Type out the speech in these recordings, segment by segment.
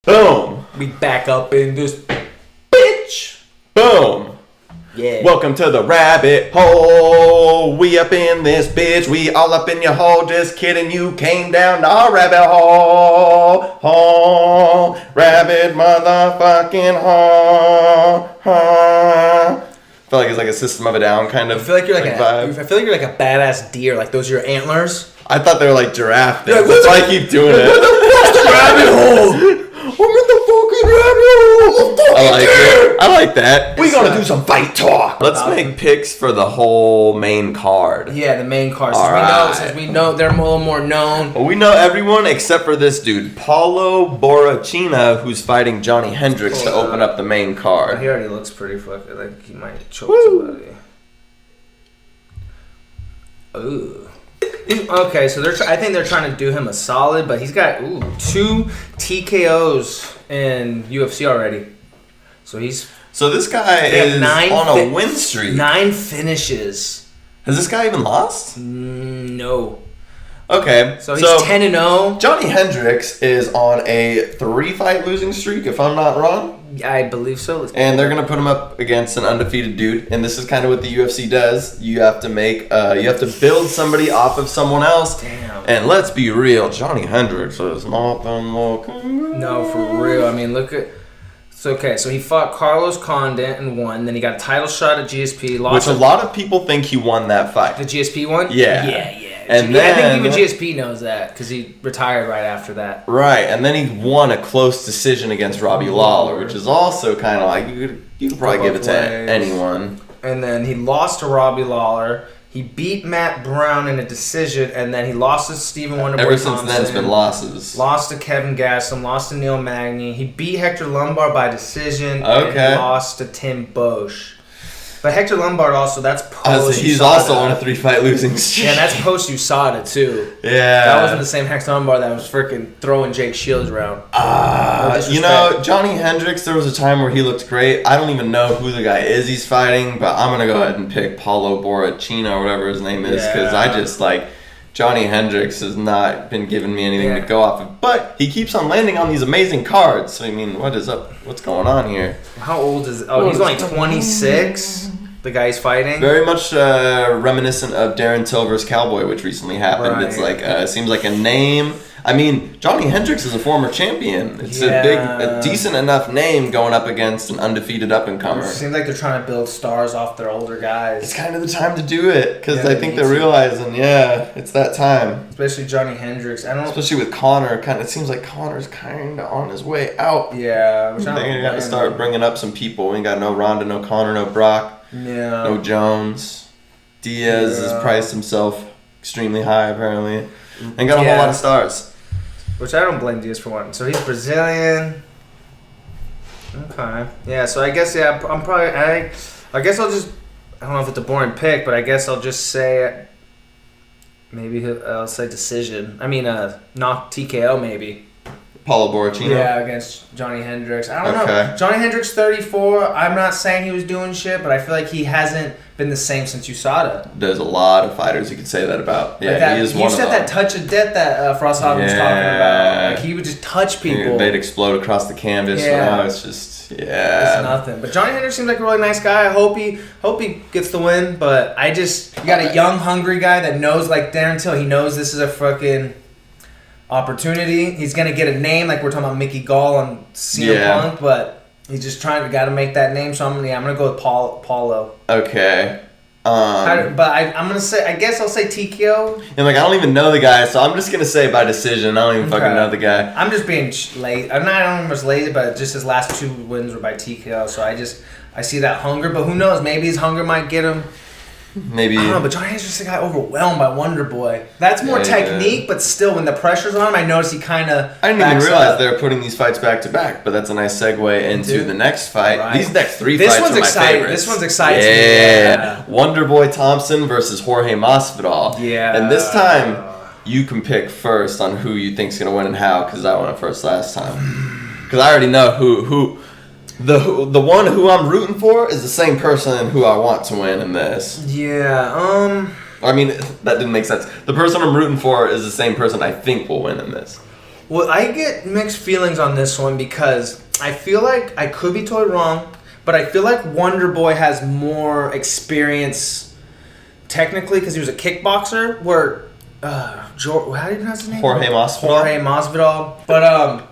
Boom. We back up in this bitch. Boom. Yeah. Welcome to the rabbit hole. We up in this bitch. We all up in your hole. Just kidding. You came down to our rabbit hole. Rabbit motherfucking hole. I feel like it's like a System of a Down kind of. I feel like you're vibe. I feel like you're like a badass deer. Like those are your antlers. I thought they were like giraffe things. Like, That's why I keep doing it. What the fuck's the rabbit hole? I'm in the fucking rabbit hole. I like it. I like that. We gotta do some fight talk. Let's make picks for the whole main card. Yeah, the main card. Since we know they're a little more known. Well, we know everyone except for this dude, Paulo Borrachinha, who's fighting Johnny Hendricks to open up the main card. He already looks pretty fucking like he might choke somebody. Ooh. Okay, so I think they're trying to do him a solid, but he's got 2 TKOs in UFC already. So this guy is on a win streak. 9 finishes. Has this guy even lost? No. Okay, so he's 10-0. Johnny Hendricks is on a 3-fight losing streak, if I'm not wrong. I believe so. And they're gonna put him up against an undefeated dude, and this is kind of what the UFC does. You have to build somebody off of someone else. Damn. And let's be real, Johnny Hendricks is not been looking good. No, for real. I mean, look at. So he fought Carlos Condit and won. Then he got a title shot at GSP. Which a lot of people think he won that fight. The GSP one? Yeah. Yeah. And I think even GSP knows that because he retired right after that. Right, and then he won a close decision against Robbie Lawler, which is also kind of like you could probably give it to anyone. And then he lost to Robbie Lawler. He beat Matt Brown in a decision, and then he lost to Stephen Wonderboy Ever Thompson. since then, it's been losses. Lost to Kevin Gastelum, lost to Neil Magny. He beat Hector Lombard by decision, and he lost to Tim Bosch. But Hector Lombard also, that's post he's also on a 3-fight losing streak. Yeah, that's post USADA too. Yeah. That wasn't the same Hector Lombard that was freaking throwing Jake Shields around. Johnny Hendricks, there was a time where he looked great. I don't even know who the guy is he's fighting, but I'm going to go ahead and pick Paulo Borrachinha or whatever his name is, because I just Johnny Hendricks has not been giving me anything to go off of. But he keeps on landing on these amazing cards. So, I mean, what is up? What's going on here? How old is... Oh, he's only 26, the guy he's fighting. Very much reminiscent of Darren Silver's Cowboy, which recently happened. Right. It's like, seems like a name... I mean, Johnny Hendricks is a former champion. It's a decent enough name going up against an undefeated up-and-comer. It seems like they're trying to build stars off their older guys. It's kind of the time to do it, because I think they're realizing, it's that time. Especially Johnny Hendricks. Especially with Conor, it seems like Conor's kind of on his way out. Yeah. They're going to start bringing up some people. We ain't got no Ronda, no Conor, no Brock, no Jones. Diaz has priced himself extremely high, apparently. And got a whole lot of stars. Which I don't blame Diaz for wanting. So he's Brazilian. Okay. Yeah, so I guess, I'm probably... I guess I'll just... I don't know if it's a boring pick, but I guess I'll just say... Maybe I'll say decision. I mean, knock TKO maybe. Paulo Borrachinha? Yeah, against Johnny Hendricks. I don't know. Johnny Hendricks, 34. I'm not saying he was doing shit, but I feel like he hasn't been the same since USADA. There's a lot of fighters you could say that about. Yeah, he is one of them. You said that touch of death that Frost was talking about. Like, he would just touch people. They'd explode across the canvas. Yeah. Now it's just, It's nothing. But Johnny Hendricks seems like a really nice guy. I hope he gets the win, but you got a young, hungry guy that knows, like Darren Till, he knows this is a fucking... opportunity. He's gonna get a name like we're talking about Mickey Gall on CM Punk, but he's just got to make that name. So I'm gonna go with Paulo. Okay. I'm gonna say, I guess I'll say TKO. And I don't even know the guy, so I'm just gonna say by decision. I don't even fucking know the guy. I'm just being lazy. I don't know if lazy, but just his last 2 wins were by TKO. So I see that hunger, but who knows? Maybe his hunger might get him. Maybe. I don't know, but Johnny Hendricks got overwhelmed by Wonder Boy. That's more technique, but still, when the pressure's on him, I notice he kind of. I didn't even realize they were putting these fights back to back, but that's a nice segue into the next fight. Right. These next 3 fights are my favorites. This one's exciting. Yeah. Wonder Boy Thompson versus Jorge Masvidal. Yeah. And this time, you can pick first on who you think's gonna win and how, because I went first last time. Because I already know who. The one who I'm rooting for is the same person who I want to win in this. Yeah, I mean, that didn't make sense. The person I'm rooting for is the same person I think will win in this. Well, I get mixed feelings on this one because I feel like I could be totally wrong, but I feel like Wonder Boy has more experience technically because he was a kickboxer. Where George, how do you pronounce his name? Jorge Masvidal. But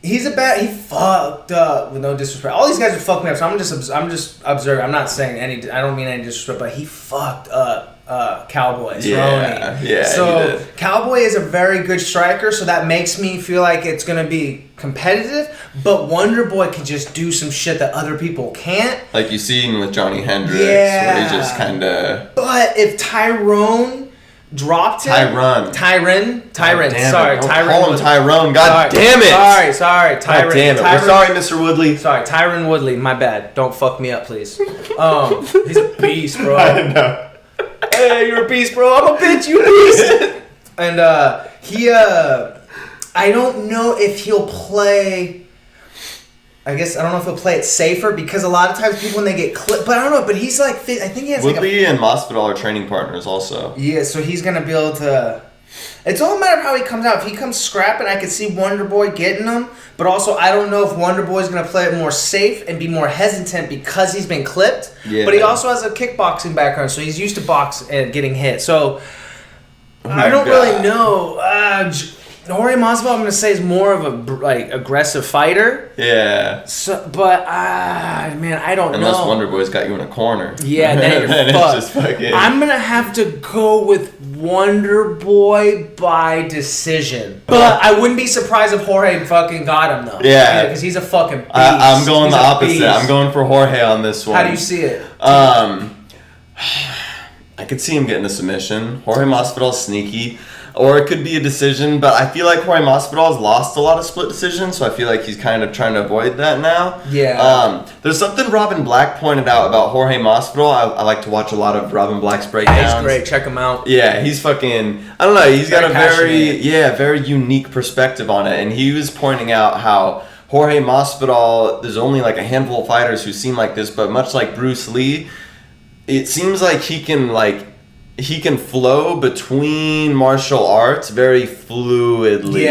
he's a bad. He fucked up with no disrespect. All these guys are fucking me up. So I'm just observing. I'm not saying any. I don't mean any disrespect, but he fucked up. Cowboys. Yeah. So Cowboy is a very good striker, so that makes me feel like it's gonna be competitive. But Wonder Boy can just do some shit that other people can't. Like you seen with Johnny Hendricks, where he just kind of. But if Tyrone dropped him, Tyron. Sorry, Tyrone. Call him Tyrone. God damn it. Sorry, Tyron. God damn it. We're sorry, Mr. Woodley. Sorry, Tyron Woodley. My bad. Don't fuck me up, please. He's a beast, bro. I know. Hey, you're a beast, bro. I'm a bitch, you beast. And I don't know if he'll play. I don't know if he'll play it safer because a lot of times people when they get clipped, but I don't know. But he's like, I think he has Woodley and Masvidal are training partners also. Yeah, so he's gonna be able to. It's all a matter of how he comes out. If he comes scrapping, I could see Wonder Boy getting him. But also, I don't know if Wonder Boy's going to play it more safe and be more hesitant because he's been clipped. Yeah. But he also has a kickboxing background, so he's used to box and getting hit. So, I don't really know. Jorge Masvidal, I'm going to say, is more of a aggressive fighter. Yeah. So, but, man, I don't know. Unless Wonder Boy's got you in a corner. Yeah, then you're fucked. It's just fucking... I'm going to have to go with Wonder Boy by decision. But I wouldn't be surprised if Jorge fucking got him, though. Yeah. Because he's a fucking beast. I'm going the opposite. I'm going for Jorge on this one. How do you see it? I could see him getting a submission. Jorge Masvidal's sneaky. Or it could be a decision, but I feel like Jorge Masvidal has lost a lot of split decisions, so I feel like he's kind of trying to avoid that now. Yeah. There's something Robin Black pointed out about Jorge Masvidal. I like to watch a lot of Robin Black's breakdowns. Yeah, he's great. Check him out. Yeah, he's fucking... I don't know. He's got a passionate. very unique perspective on it, and he was pointing out how Jorge Masvidal, there's only like a handful of fighters who seem like this, but much like Bruce Lee, it seems like he can flow between martial arts very fluidly,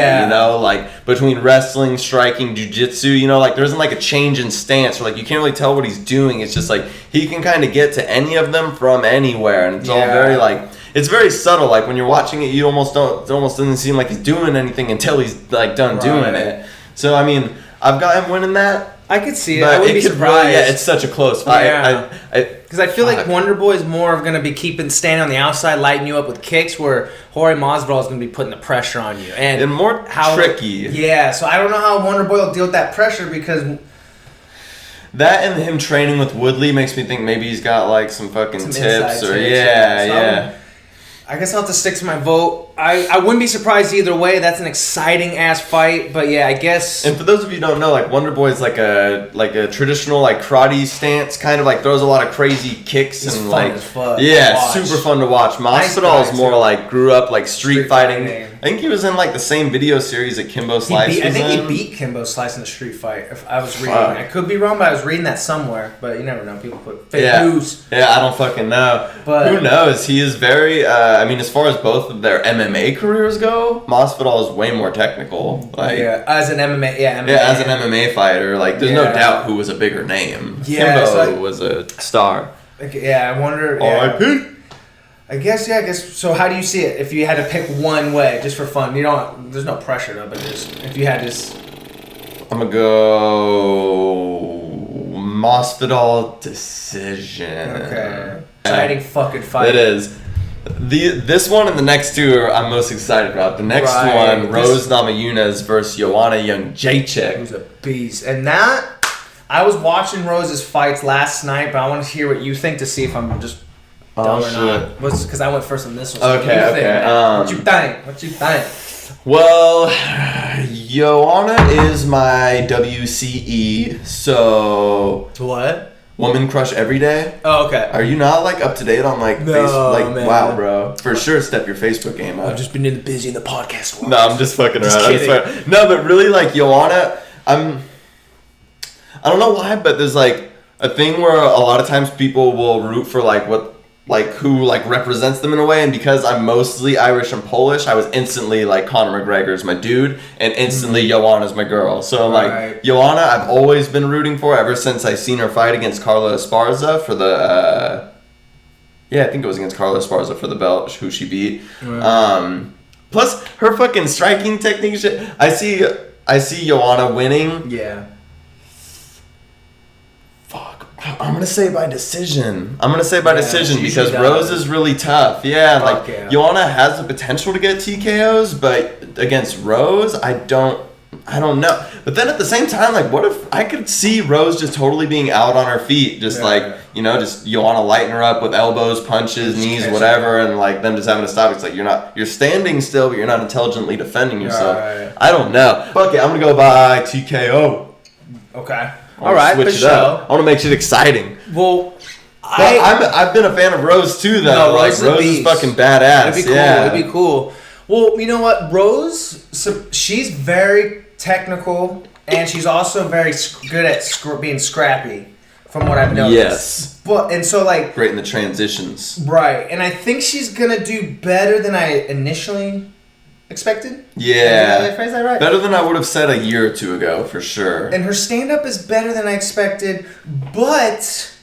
like between wrestling, striking, jiu-jitsu, like there isn't like a change in stance or like you can't really tell what he's doing. It's just like he can kind of get to any of them from anywhere, and it's all very like it's very subtle. Like when you're watching it, it almost doesn't seem like he's doing anything until he's like done doing it. So I mean, I've got him winning that. I could see it. But I wouldn't be surprised. It's such a close fight. Yeah. Because I feel like Wonder Boy is more of going to be standing on the outside, lighting you up with kicks, where Jorge Masvidal is going to be putting the pressure on you. And more tricky. Yeah, so I don't know how Wonder Boy will deal with that pressure because... That and him training with Woodley makes me think maybe he's got like some fucking tips or tips, yeah. I guess I'll have to stick to my vote. I wouldn't be surprised either way. That's an exciting ass fight, but yeah, I guess. And for those of you who don't know, like Wonder Boy is like a traditional like karate stance, kind of like throws a lot of crazy kicks and fun like as fuck super fun to watch. Masvidal is more like grew up like street fighting. I think he was in like the same video series that Kimbo Slice was in. I think he beat Kimbo Slice in the street fight. If I was reading, I could be wrong, but I was reading that somewhere. But you never know. People put fake news. Yeah, I don't fucking know. But who knows? He is very. I mean, as far as both of their MMA careers go, Masvidal is way more technical. Like as an MMA, as an MMA fighter, like there's no doubt who was a bigger name. Yeah, Kimbo was a star. Yeah, I wonder. R.I.P. I guess. So, how do you see it? If you had to pick one way, just for fun, there's no pressure though. But just if you had this, I'm gonna go Masvidal decision. Okay. Exciting fucking fight. It is. This one and the next two I'm most excited about. The next one, Rose Namajunas versus Joanna Jędrzejczyk. Who's a beast. And that, I was watching Rose's fights last night, but I want to hear what you think to see if I'm just dumb or not. Because I went first on this one. So what you think? Well, Joanna is my WCE, so... What? Woman Crush Every Day. Oh, okay. Are you not like up to date on like Facebook? Like, man. Wow, bro. For sure, step your Facebook game up. I've just been busy in the podcast world. No, I'm just fucking around. No, but really, like Joanna, I don't know why, but there's like a thing where a lot of times people will root for like what who like represents them in a way, and because I'm mostly Irish and Polish, I was instantly like Conor McGregor's my dude, and instantly Joanna's my girl. So I'm like, Joanna, I've always been rooting for ever since I seen her fight against Carla Esparza for the I think it was against Carla Esparza for the belt, who she beat. Plus her fucking striking technique shit. I see Joanna winning. Yeah. I'm going to say by decision. Because Rose is really tough. Yeah, Joanna has the potential to get TKOs, but against Rose, I don't know. But then at the same time, like, what if I could see Rose just totally being out on her feet, just just Joanna lighting her up with elbows, punches, knees, whatever, and like them just having to stop. It's like you're standing still, but you're not intelligently defending yourself. Right. I don't know. Fuck it, I'm going to go by TKO. Okay. All right, switch it up. I want to make shit exciting. Well, I've been a fan of Rose too, though. No, Rose is fucking badass. It'd be cool. Yeah. It'd be cool. Well, you know what, Rose? She's very technical, and she's also very good at being scrappy, from what I've noticed. Yes. Great in the transitions. Right, and I think she's gonna do better than I initially expected. Yeah. Did I phrase that right? Better than I would have said a year or two ago, for sure. And her stand-up is better than I expected, but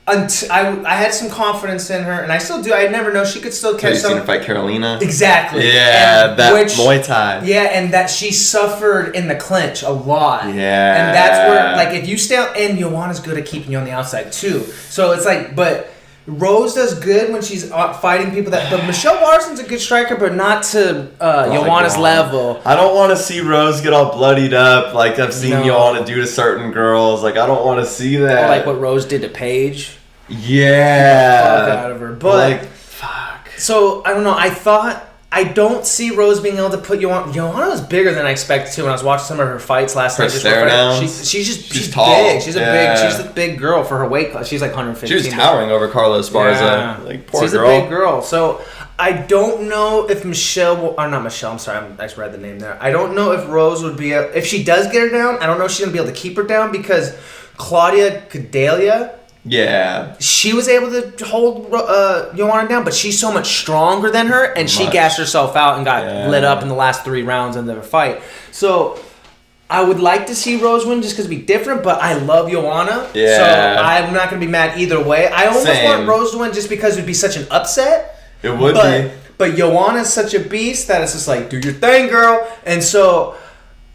I had some confidence in her, and I still do. I never know. She could still catch some. Have you seen her fight Carolina? Exactly. Yeah, Muay Thai. Yeah, and that she suffered in the clinch a lot. Yeah. And that's where, like, if you stay out, and Joanna's good at keeping you on the outside, too. So it's like, but Rose does good when she's fighting people that. But Michelle Larson's a good striker, but not to Joanna's level. I don't want to see Rose get all bloodied up like I've seen Joanna do to certain girls. Like, I don't want to see that. Or like what Rose did to Paige. Yeah. Fuck out of her. But fuck. So I don't know. I don't see Rose being able to put Joanna. Joanna was bigger than I expected to when I was watching some of her fights last night. She's tall. Big. She's a big girl for her weight class. She's like 115. She was towering over Carla Esparza. Yeah. Like, poor girl. She's a big girl. So I don't know if not Michelle. I'm sorry, I just read the name there. I don't know if Rose would be if she does get her down. I don't know if she's gonna be able to keep her down because Claudia Gadelha. Yeah. She was able to hold Joanna down, but she's so much stronger than her, and she gassed herself out and got lit up in the last 3 rounds in the fight. So I would like to see Rose win just because it'd be different, but I love Joanna. Yeah. So I'm not going to be mad either way. I almost want Rose to win just because it'd be such an upset. It would be. But Joanna's such a beast that it's just like, do your thing, girl. And so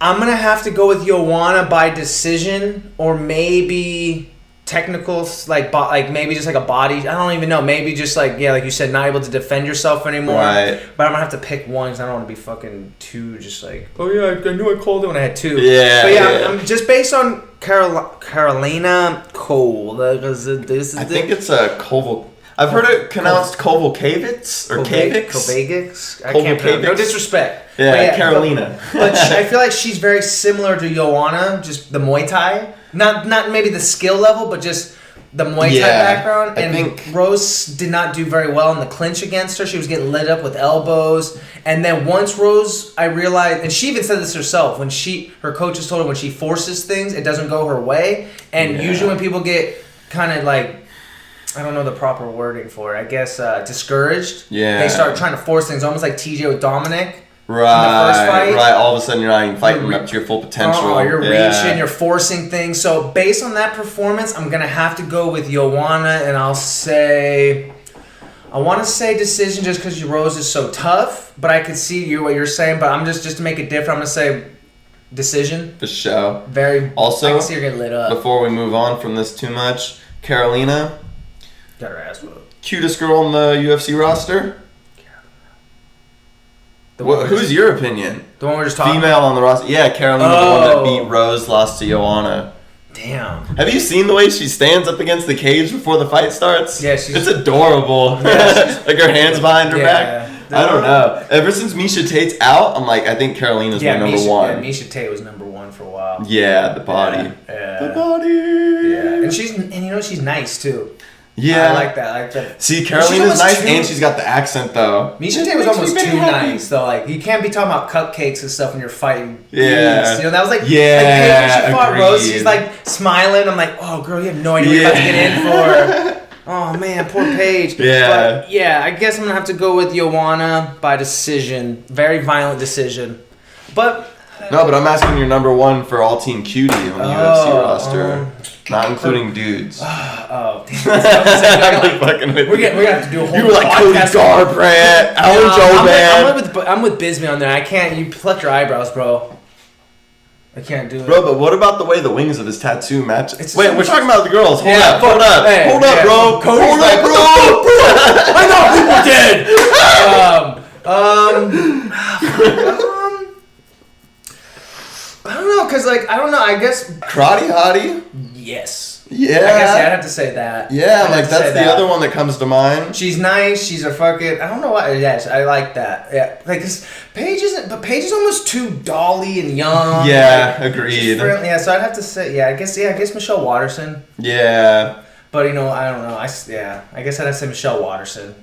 I'm going to have to go with Joanna by decision or maybe technicals, like maybe just like a body. I don't even know. Maybe just like you said, not able to defend yourself anymore. Right. But I'm gonna have to pick one because I don't want to be fucking two. Just like, oh yeah, I knew I called it when I had 2. Yeah. But I'm just based on Carolina Cole. I think it's a Koval. I've heard it pronounced Kovalevich or Kavix. Kovacic. I can't pronounce. No disrespect. Yeah, Carolina. But I feel like she's very similar to Joanna, just the Muay Thai. Not maybe the skill level, but just the Muay Thai background. And I think Rose did not do very well in the clinch against her. She was getting lit up with elbows. And then once Rose, I realized, and she even said this herself, when her coaches told her when she forces things, it doesn't go her way. And usually when people get kind of like, I don't know the proper wording for it, I guess discouraged. Yeah. They start trying to force things, almost like TJ with Dominic. Right, in the first fight. Right. All of a sudden, you're not even fighting up to your full potential. You're reaching, you're forcing things. So, based on that performance, I'm gonna have to go with Joanna, and I want to say decision just because Rose is so tough. But I could see what you're saying. But I'm just to make it different, I'm gonna say decision. For sure. Also, I can see her get lit up. Before we move on from this too much, Carolina got her ass whooped. Cutest girl on the UFC roster. Who's your opinion? The one we're just talking Female on the roster. Yeah, Carolina, the one that beat Rose, lost to Joanna. Damn. Have you seen the way she stands up against the cage before the fight starts? Yeah, it's adorable. Yeah, like her hands behind her back. I don't know. Ever since Miesha Tate's out, I'm like, I think Carolina's my number one. Yeah, Miesha Tate was number 1 for a while. Yeah, the body. Yeah. The body. Yeah, and she's nice too. Yeah. I like that. See, Carolina's nice, and she's got the accent, though. Miesha Tate was almost too nice, though. Like, you can't be talking about cupcakes and stuff when you're fighting. Yeah. You know, that was like, when she fought Rose, she's like smiling. I'm like, oh, girl, you have no idea what you're about to get in for. Oh man, poor Paige. Yeah. But yeah, I guess I'm gonna have to go with Joanna by decision. Very violent decision. But no, but I'm asking your number one for all team cutie on the UFC roster, not including dudes. Oh, We're gonna have to do a whole. You were like Cody Garbrandt, I'm with Bisping on there. I can't. You pluck your eyebrows, bro. I can't do it. Bro, but what about the way the wings of his tattoo match? Wait, we're talking about the girls. Hold up, bro. Cody's hold up, bro. I know people dead. I don't know, cause like I don't know. I guess Karate Hottie. Yes. Yeah. I guess I'd have to say that. Yeah, like that's the other one that comes to mind. She's nice. She's a fucking. I don't know why. Yes, I like that. Yeah, like cause Paige isn't. But Paige is almost too dolly and young. Yeah, like, agreed. Yeah, so I'd have to say. Yeah, I guess Michelle Watterson. Yeah. But I don't know. I guess I'd have to say Michelle Watterson.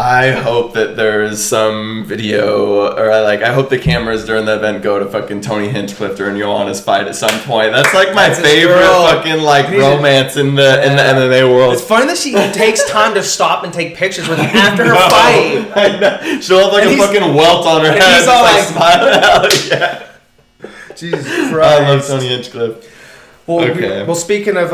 I hope that there's some video, or I hope the cameras during the event go to fucking Tony Hinchcliffe during Joanna's fight at some point. That's like my favorite fucking romance in the MMA world. It's funny that she takes time to stop and take pictures with him after her fight. I know. She'll have like a fucking welt on her head. He's all like smiling out. Yeah. Jesus Christ. I love Tony Hinchcliffe. Well, okay. Well, speaking of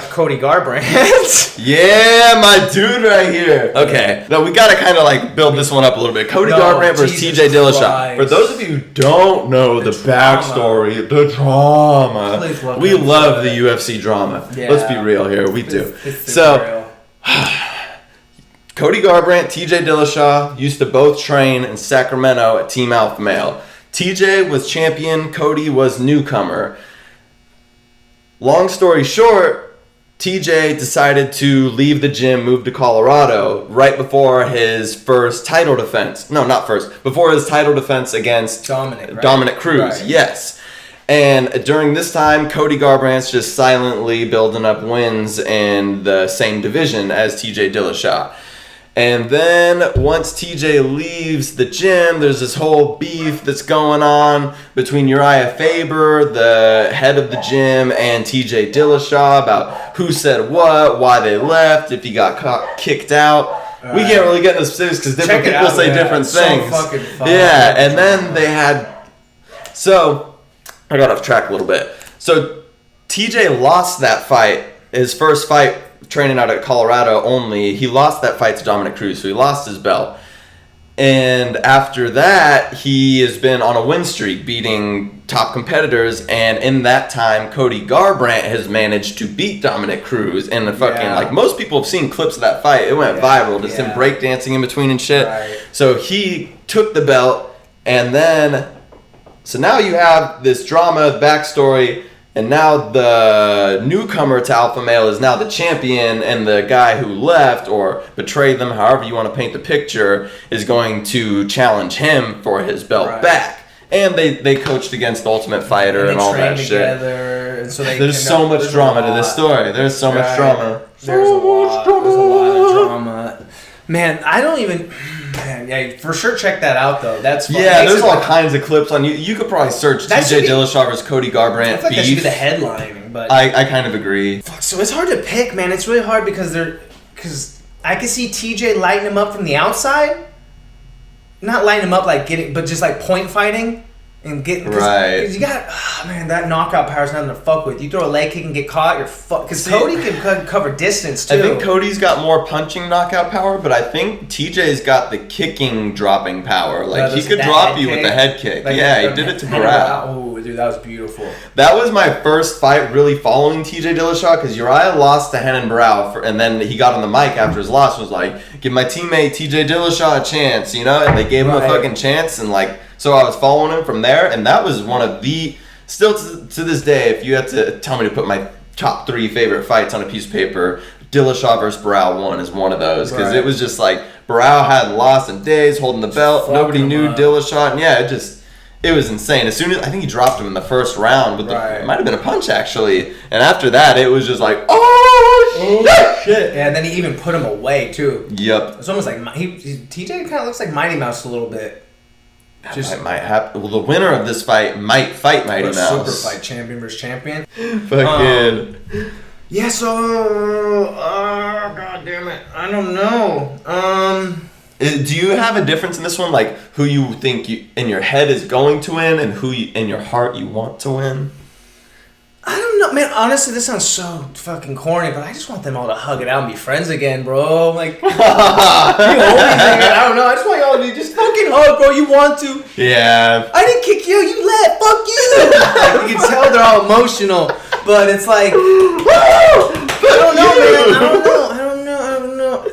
Cody Garbrandt. Yeah, my dude right here. Okay. No, we got to kind of like build this one up a little bit. Cody Garbrandt versus T.J. Dillashaw. For those of you who don't know the backstory, the drama. We love the UFC drama. Yeah. Let's be real here. We do. So, Cody Garbrandt, T.J. Dillashaw used to both train in Sacramento at Team Alpha Male. T.J. was champion. Cody was newcomer. Long story short, TJ decided to leave the gym, move to Colorado right before his first title defense. No, not first. Before his title defense against Dominic Cruz. Right. Yes. And during this time, Cody Garbrandt's just silently building up wins in the same division as TJ Dillashaw. And then once TJ leaves the gym, there's this whole beef that's going on between Uriah Faber, the head of the gym, and TJ Dillashaw about who said what, why they left, if he got kicked out. We can't really get into specifics because different people say different things. So fucking fun. Yeah, and then they had... So, I got off track a little bit. So, TJ lost that fight, his first fight, training out at Colorado only. He lost that fight to Dominic Cruz, so he lost his belt. And after that, he has been on a win streak, beating top competitors. And in that time, Cody Garbrandt has managed to beat Dominic Cruz. And like most people have seen clips of that fight. It went viral, just him breakdancing in between and shit. Right. So he took the belt, and then so now you have this drama backstory. And now the newcomer to Alpha Male is now the champion, and the guy who left or betrayed them, however you want to paint the picture, is going to challenge him for his belt back. And they coached against the Ultimate Fighter and all that shit. And so there's so much drama to this story. There's so much drama. There's a lot of drama. Man, I don't even... Man, yeah, for sure check that out, though. That's fun. Yeah, there's all kinds of clips on you. You could probably search TJ Dillashaw versus Cody Garbrandt I feel like that should be the headline, but... I kind of agree. So it's hard to pick, man. It's really hard because I can see TJ lighting him up from the outside. Not lighting him up but just like point fighting. And get because you got that knockout power is nothing to fuck with. You throw a leg kick and get caught, you're fucked. Because Cody can cover distance too. I think Cody's got more punching knockout power, but I think TJ's got the kicking dropping power. Like he could drop you with a head kick. Like he did it to Barrett. Oh, dude, that was beautiful. That was my first fight really following TJ Dillashaw because Uriah lost to Renan Barão, and then he got on the mic after his loss and was like, "Give my teammate TJ Dillashaw a chance," you know, and they gave him a fucking chance and like. So I was following him from there, and that was one of the... Still to this day, if you had to tell me to put my top 3 favorite fights on a piece of paper, Dillashaw versus Barão 1 is one of those. Because it was just like, Barão hadn't lost in days, holding the belt. Nobody knew Dillashaw. And yeah, it was insane. As soon as... I think he dropped him in the first round. With it might have been a punch, actually. And after that, it was just like, oh, shit. Yeah, and then he even put him away, too. Yep. It's almost like... TJ kind of looks like Mighty Mouse a little bit. Just might happen. Well, the winner of this fight might fight Mighty Mouse. Super fight champion versus champion. Fucking. Yeah, so god damn it, I don't know. Do you have a difference in this one, like who you think in your head is going to win and who in your heart you want to win? I don't know, man. Honestly, this sounds so fucking corny, but I just want them all to hug it out and be friends again, bro. Like, I don't know. I just want y'all to just fucking hug, bro. You want to? Yeah. I didn't kick you. You left. Fuck you. Like, you can tell they're all emotional, but it's like, I don't know, man. I don't know.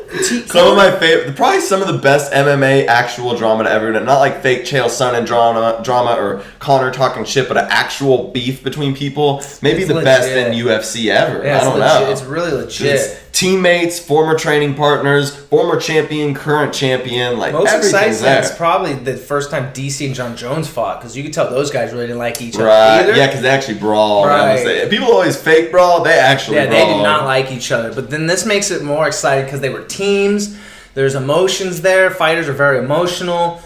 Some of my favorite, probably some of the best MMA actual drama to ever done. Not like fake Chael Sonnen drama or Conor talking shit, but an actual beef between people. Maybe it's the legit. Best in UFC ever. Yeah, I don't know. It's really legit. It's teammates, former training partners, former champion, current champion. Like most everything's exciting. there. It's probably the first time DC and John Jones fought, because you could tell those guys really didn't like each other either. Yeah, because they actually brawl. Right. People always fake brawl. They actually brawl. They did not like each other. But then this makes it more exciting because they were teams. There's emotions there. Fighters are very emotional.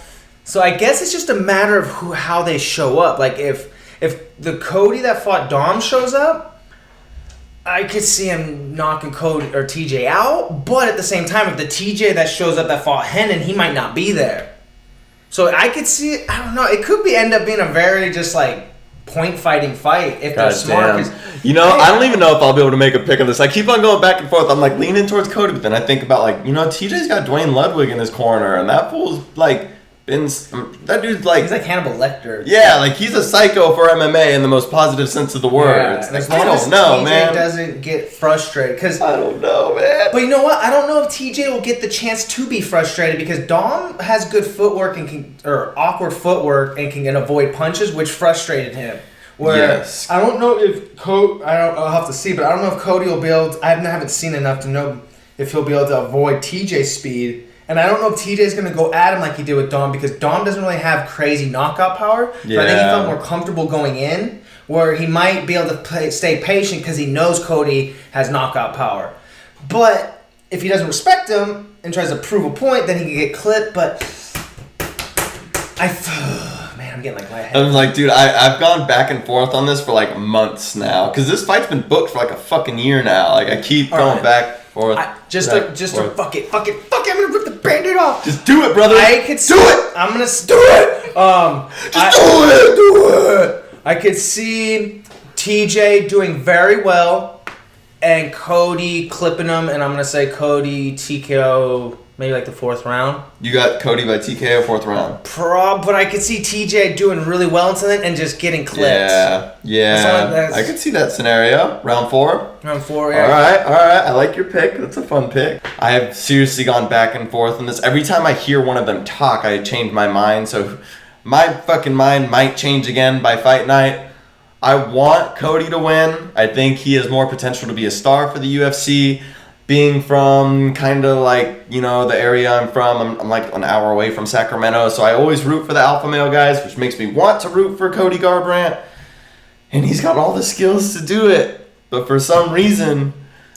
So I guess it's just a matter of how they show up. Like if the Cody that fought Dom shows up, I could see him knocking Cody or TJ out. But at the same time, if the TJ that shows up that fought Hennen, he might not be there. So I could see it. I don't know. It could end up being a very just like point fighting fight if they're smart. You know, I don't even know if I'll be able to make a pick on this. I keep on going back and forth. I'm like leaning towards Cody, but then I think about like, you know, TJ's got Dwayne Ludwig in his corner, and that fool's like that dude's like he's like Hannibal Lecter. Yeah, like he's a psycho for MMA in the most positive sense of the word. Yeah, like, I don't know, man. TJ doesn't get frustrated because I don't know, man. But you know what? I don't know if TJ will get the chance to be frustrated because Dom has good footwork or awkward footwork and can avoid punches, which frustrated him. Yes. I don't know if I'll have to see, but I don't know if Cody will be able to, I haven't seen enough to know if he'll be able to avoid TJ's speed. And I don't know if TJ's going to go at him like he did with Dom, because Dom doesn't really have crazy knockout power. Yeah. So I think he felt more comfortable going in, where he might be able to stay patient because he knows Cody has knockout power. But if he doesn't respect him and tries to prove a point, then he can get clipped. But I'm getting like lightheaded. I'm like, dude, I've gone back and forth on this for like months now, because this fight's been booked for like a fucking year now. Like I keep going back and forth. Fuck it. I'm gonna rip the Band-Aid off. Just do it, brother. I could do it. I'm gonna do it. Do it. I could see TJ doing very well and Cody clipping him, and I'm gonna say Cody TKO. Maybe like the fourth round. You got Cody by TKO fourth round. But I could see TJ doing really well until then and just getting clipped. Yeah. I could see that scenario. Round 4? Round 4, yeah. All right. I like your pick. That's a fun pick. I have seriously gone back and forth on this. Every time I hear one of them talk, I change my mind. So my fucking mind might change again by fight night. I want Cody to win. I think he has more potential to be a star for the UFC. Being from kind of like, you know, the area I'm from, I'm like an hour away from Sacramento, so I always root for the alpha male guys, which makes me want to root for Cody Garbrandt. And he's got all the skills to do it. But for some reason,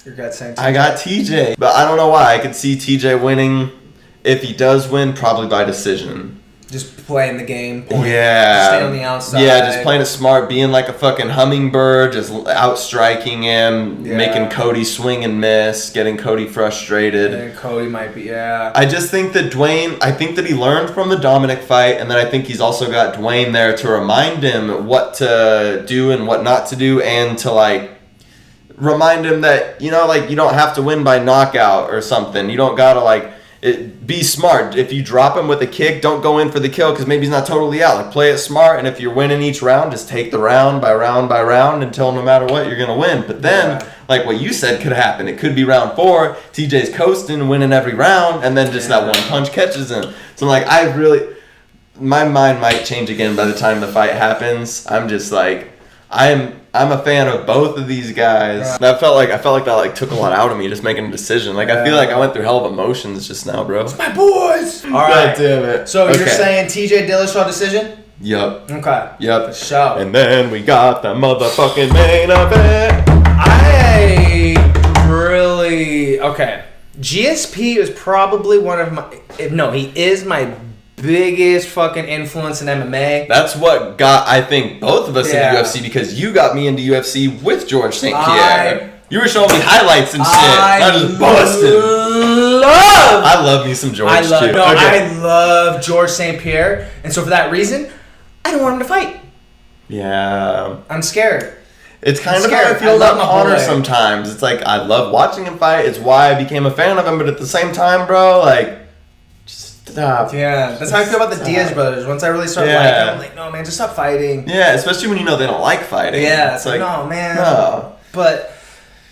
I got TJ. But I don't know why. I could see TJ winning. If he does win, probably by decision. Just playing the game. Yeah. Stay on the outside. Yeah, just playing it smart, being like a fucking hummingbird, just outstriking him, making Cody swing and miss, getting Cody frustrated. And Cody might be, I just think that I think that he learned from the Dominic fight, and then I think he's also got Dwayne there to remind him what to do and what not to do, and to like remind him that, you know, like you don't have to win by knockout or something. You don't gotta like be smart. If you drop him with a kick, don't go in for the kill because maybe he's not totally out. Like play it smart, and if you're winning each round, just take the round by round until no matter what you're gonna win. But then, like what you said could happen. It could be round 4. TJ's coasting, winning every round, and then just that one punch catches him. So like my mind might change again by the time the fight happens. I'm just like I'm a fan of both of these guys. I felt like that like took a lot out of me just making a decision. Like I feel like I went through hell of emotions just now, bro. It's my boys. All right. God damn it. So you're saying TJ Dillashaw decision? Yep. Okay. Yep. For sure. And then we got the motherfucking main event. GSP is probably one of he is my biggest fucking influence in MMA. That's what got, I think, both of us into UFC, because you got me into UFC with George St-Pierre. You were showing me highlights and shit. I just busted. I love me some George too. I love George St-Pierre, and so for that reason, I don't want him to fight. Yeah. I'm scared. It's kind of how I feel about Connor sometimes. It's like, I love watching him fight. It's why I became a fan of him, but at the same time, bro, like, just stop. Yeah, that's how I feel about the Diaz brothers. Once I really start liking them, I'm like, no, man, just stop fighting. Yeah, especially when you know they don't like fighting. Yeah, it's like, no, man. No. But,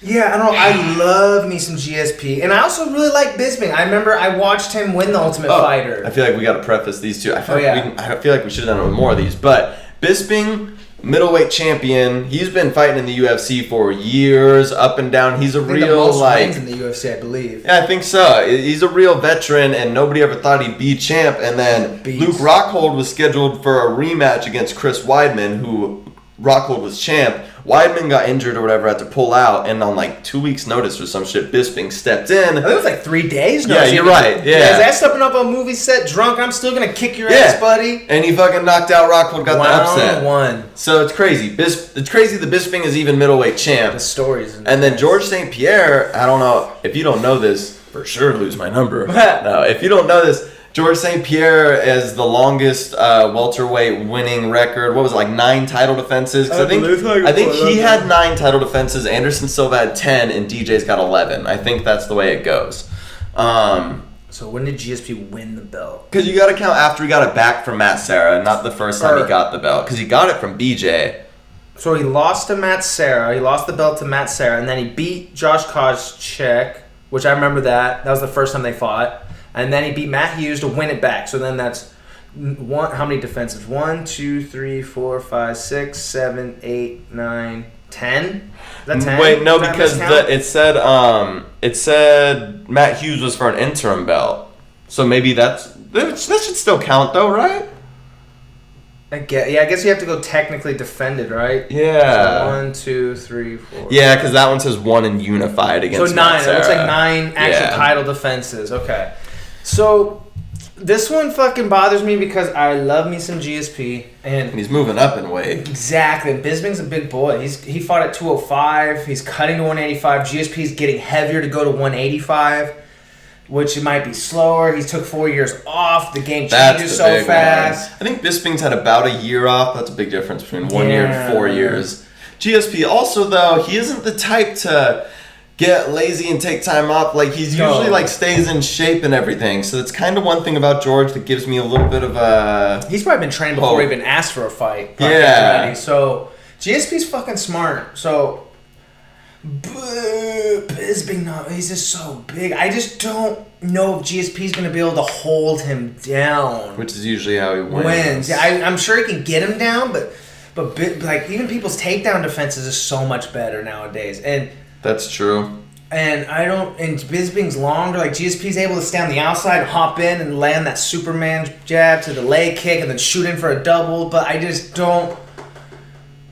yeah, I don't know. I love me some GSP. And I also really like Bisping. I remember I watched him win the Ultimate Fighter. I feel like we got to preface these two. I feel like we should have done more of these. But Bisping, middleweight champion. He's been fighting in the UFC for years, up and down. He's a real wins in the UFC, I believe. Yeah, I think so. He's a real veteran, and nobody ever thought he'd be champ. And then Luke Rockhold was scheduled for a rematch against Chris Weidman, who Rockhold was champ. Weidman got injured or whatever, had to pull out, and on like 2 weeks' notice or some shit, Bisping stepped in. I think it was like 3 days. Yeah, you're right. Yeah, his ass stepping up on a movie set drunk. I'm still gonna kick your ass, buddy. And he fucking knocked out Rockhold, got the upset. One. So it's crazy. It's crazy that Bisping is even middleweight champ. The stories. And then George St-Pierre, I don't know if you don't know this, for sure lose my number. No, if you don't know this, George St-Pierre is the longest welterweight winning record. What was it, like 9 title defenses? Because I think he had 9 title defenses. Anderson Silva had 10, and DJ's got 11. I think that's the way it goes. So when did GSP win the belt? Because you got to count after he got it back from Matt Serra, not the first time he got the belt. Because he got it from BJ. So he lost to Matt Serra. He lost the belt to Matt Serra, and then he beat Josh Koscheck, which I remember that. That was the first time they fought. And then he beat Matt Hughes to win it back. So then that's how many defenses? 1, 2, 3, 4, 5, 6, 7, 8, 9, 10? Is that 10? Wait, no, because it said Matt Hughes was for an interim belt. So maybe that should still count though, right? I guess you have to go technically defended, right? Yeah. So 1, 2, 3, 4. Yeah, because that one says 1 and unified against. So 9. It looks like 9 actual title defenses. Okay. So this one fucking bothers me because I love me some GSP, and he's moving up in weight. Exactly. Bisping's a big boy. He fought at 205. He's cutting to 185. GSP's getting heavier to go to 185, which it might be slower. He took 4 years off. The game changes so fast. I think Bisping's had about a year off. That's a big difference between 1 year and 4 years. GSP also, though, he isn't the type to get lazy and take time off. Like, he's usually like stays in shape and everything. So that's kind of one thing about George that gives me a little bit of a... He's probably been trained before he even asked for a fight. Yeah. So GSP's fucking smart. So Bisping, he's just so big. I just don't know if GSP's going to be able to hold him down. Which is usually how he wins. Yeah, I'm sure he can get him down, but like even people's takedown defenses is so much better nowadays. And that's true. And Bisping's longer. Like GSP's able to stay on the outside, hop in, and land that Superman jab to the leg kick, and then shoot in for a double. But I just don't.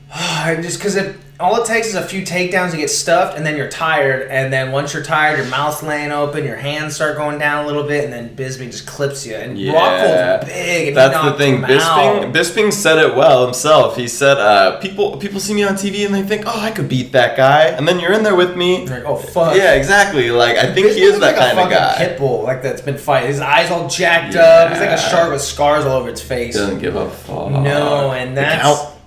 Because all it takes is a few takedowns to get stuffed, and then you're tired. And then once you're tired, your mouth's laying open, your hands start going down a little bit, and then Bisping just clips you. And Rockhold's big. And that's the thing. Bisping said it well himself. He said, "People see me on TV and they think, oh, I could beat that guy." And then you're in there with me. You're like, oh fuck. Yeah, exactly. Like I think he is that kind of guy. Pit bull, like that's been fighting. His eyes all jacked up. He's like a shark with scars all over its face. Doesn't give a fuck. No, and that's.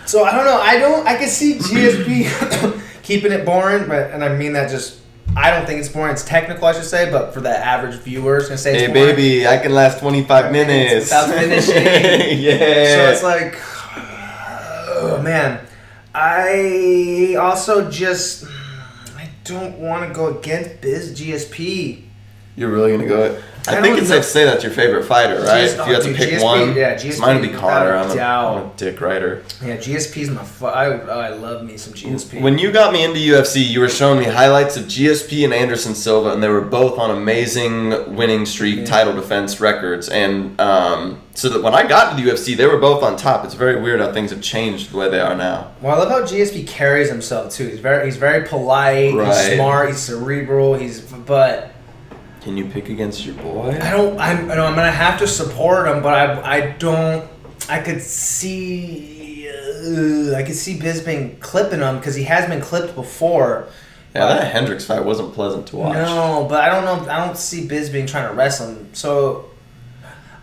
So I don't know. I can see GSP keeping it boring, and I mean that just. I don't think it's boring. It's technical, I should say, but for the average viewer, it's gonna say it's boring. Hey baby, I can last 25 minutes without finishing. Yeah. So it's like, oh man. I also just I don't want to go against GSP. You're really gonna go? I think it's safe to say that's your favorite fighter, right? If you had to pick GSP, one, GSP, mine would be Connor. I'm a dick rider. Yeah, GSP's my. I love me some GSP. When you got me into UFC, you were showing me highlights of GSP and Anderson Silva, and they were both on amazing winning streak title defense records. And so that when I got to the UFC, they were both on top. It's very weird how things have changed the way they are now. Well, I love how GSP carries himself too. He's very polite. Right. He's smart. He's cerebral. But. Can you pick against your boy? I'm gonna have to support him, but I don't. I could see. I could see Bisping clipping him because he has been clipped before. Yeah, that Hendricks fight wasn't pleasant to watch. No, but I don't know. I don't see Bisping trying to wrestle him. So,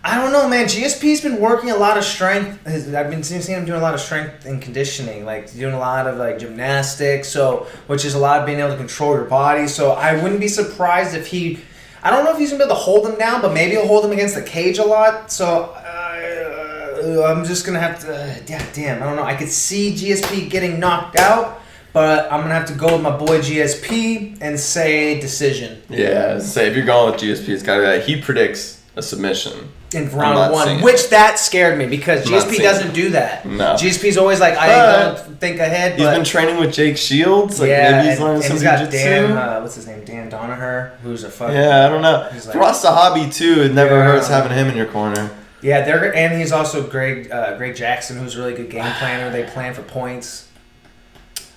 I don't know, man. GSP's been working a lot of strength. I've been seeing him doing a lot of strength and conditioning, like doing a lot of like gymnastics. So, which is a lot of being able to control your body. So, I wouldn't be surprised if he. I don't know if he's gonna be able to hold him down, but maybe he'll hold him against the cage a lot. So, I'm just gonna have to. Damn, I don't know. I could see GSP getting knocked out. But I'm going to have to go with my boy GSP and say decision. Yeah, say if you're going with GSP, it's got to be like, he predicts a submission. In round 1, which that scared me because GSP doesn't do that. No. GSP's always like, I ain't going to think ahead. He's been training with Jake Shields. Like maybe he's learning some jiu-jitsu. What's his name? Dan Donaher, who's a fucking... Yeah, I don't know. Like, for us, the hobby, too, it never hurts having him in your corner. Yeah, and he's also Greg Jackson, who's a really good game planner. They plan for points.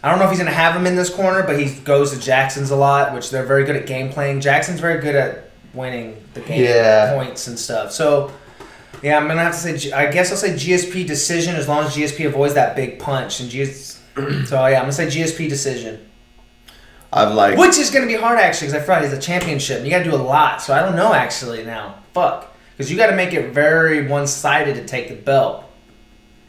I don't know if he's going to have him in this corner, but he goes to Jackson's a lot, which they're very good at game playing. Jackson's very good at winning the game points and stuff. So, yeah, I'm going to have to say, I guess I'll say GSP decision as long as GSP avoids that big punch. So, yeah, I'm going to say GSP decision. Which is going to be hard, actually, because I forgot he's a championship. And you got to do a lot. So, I don't know, actually, now. Fuck. Because you got to make it very one-sided to take the belt.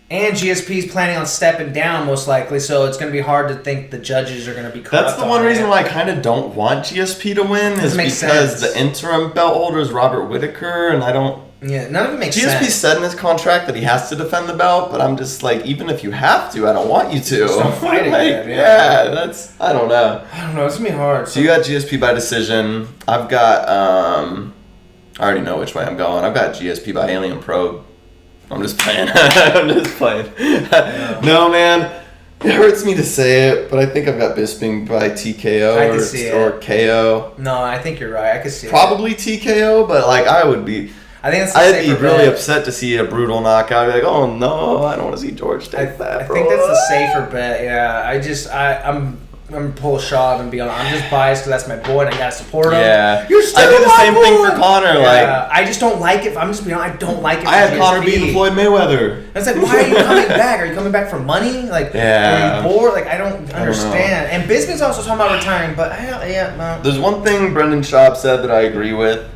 And GSP's planning on stepping down, most likely, so it's going to be hard to think the judges are going to be corrupt. That's the one reason why I kind of don't want GSP to win is because the interim belt holder is Robert Whittaker, and I don't... Yeah, none of it makes sense. GSP said in his contract that he has to defend the belt, but I'm just like, even if you have to, I don't want you to. Just don't fight it. Yeah, that's... I don't know. I don't know. It's going to be hard. So you got GSP by decision. I've got... I already know which way I'm going. I've got GSP by alien probe. I'm just playing. No, man. It hurts me to say it, but I think I've got Bisping by TKO or KO. No, I think you're right. I could see Probably TKO, but like I would be... I think that's I'd be really upset to see a brutal knockout. I'd be like, oh no, I don't want to see George take that, bro. I think that's the safer bet, yeah. I'm going to pull a shot and be honest. I'm just biased because that's my boy and I got to support him. Yeah. You're still I do the same thing for Conor. Yeah. I just don't like it. I'm just being honest. I don't like it. I had Conor beating Floyd Mayweather. And it's like, why are you coming back? Are you coming back for money? Like, are you bored? Like, I don't understand. And Bisping's also talking about retiring, but no. There's one thing Brendan Schaub said that I agree with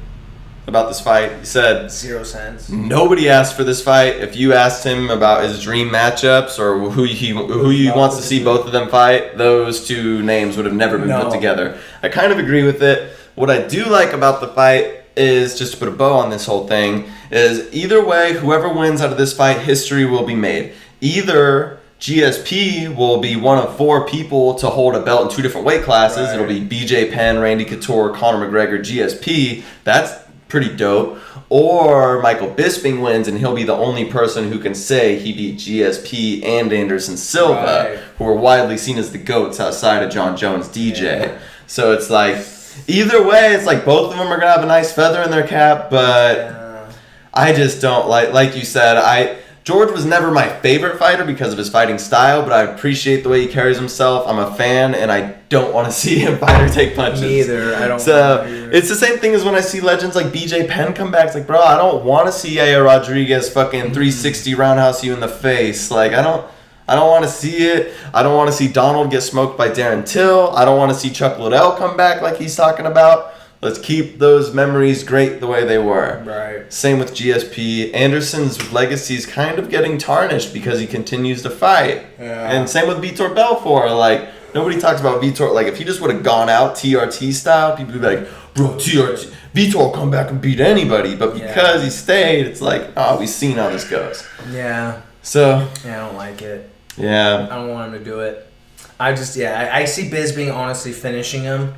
about this fight. He said 0 cents. Nobody asked for this fight. If you asked him about his dream matchups or who he wants to see both of them fight, those two names would have never been put together. I kind of agree with it. What I do like about the fight is, just to put a bow on this whole thing, is either way, whoever wins out of this fight, history will be made. Either GSP will be one of 4 people to hold a belt in 2 different weight classes. Right. It'll be BJ Penn, Randy Couture, Conor McGregor, GSP. That's pretty dope. Or Michael Bisping wins and he'll be the only person who can say he beat GSP and Anderson Silva, who are widely seen as the GOATs outside of Jon Jones, DJ. Yeah. So it's like, either way, it's like both of them are going to have a nice feather in their cap, but I just don't like you said, George was never my favorite fighter because of his fighting style, but I appreciate the way he carries himself. I'm a fan, and I don't want to see him fight or take punches. Me either. I don't. So it's the same thing as when I see legends like BJ Penn come back. It's like, bro, I don't want to see Yair Rodriguez fucking 360 roundhouse you in the face. Like, I don't want to see it. I don't want to see Donald get smoked by Darren Till. I don't want to see Chuck Liddell come back like he's talking about. Let's keep those memories great the way they were. Right. Same with GSP. Anderson's legacy is kind of getting tarnished because he continues to fight. Yeah. And same with Vitor Belfort. Like, nobody talks about Vitor. Like, if he just would have gone out TRT style, people would be like, bro, TRT. Vitor will come back and beat anybody. But because he stayed, it's like, oh, we've seen how this goes. Yeah. So. Yeah, I don't like it. Yeah. I don't want him to do it. I see Bisping honestly finishing him.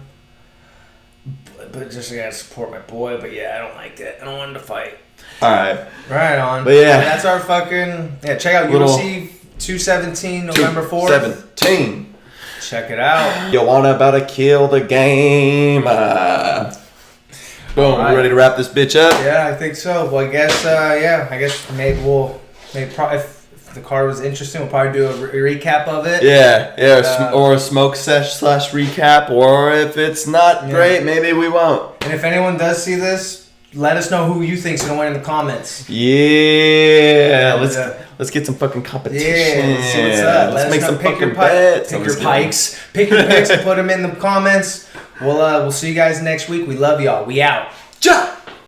But just I gotta support my boy. But yeah, I don't like it. I don't want him to fight. All right. Right on. But yeah, that's our fucking check out UFC 217 November 4th. 217. Check it out. Joanna about to kill the game. Boom. Right. We ready to wrap this bitch up? Yeah, I think so. Well, I guess maybe if the card was interesting, we'll probably do a recap of it. Yeah, or a smoke sesh / recap, or if it's not great, maybe we won't. And if anyone does see this, let us know who you think's gonna win in the comments. Yeah, Let's get some fucking competition. Yeah, see what's up. Let's make some pick fucking your bets. Pick your pikes. Pick your picks and put them in the comments. We'll see you guys next week. We love y'all. We out. Ja!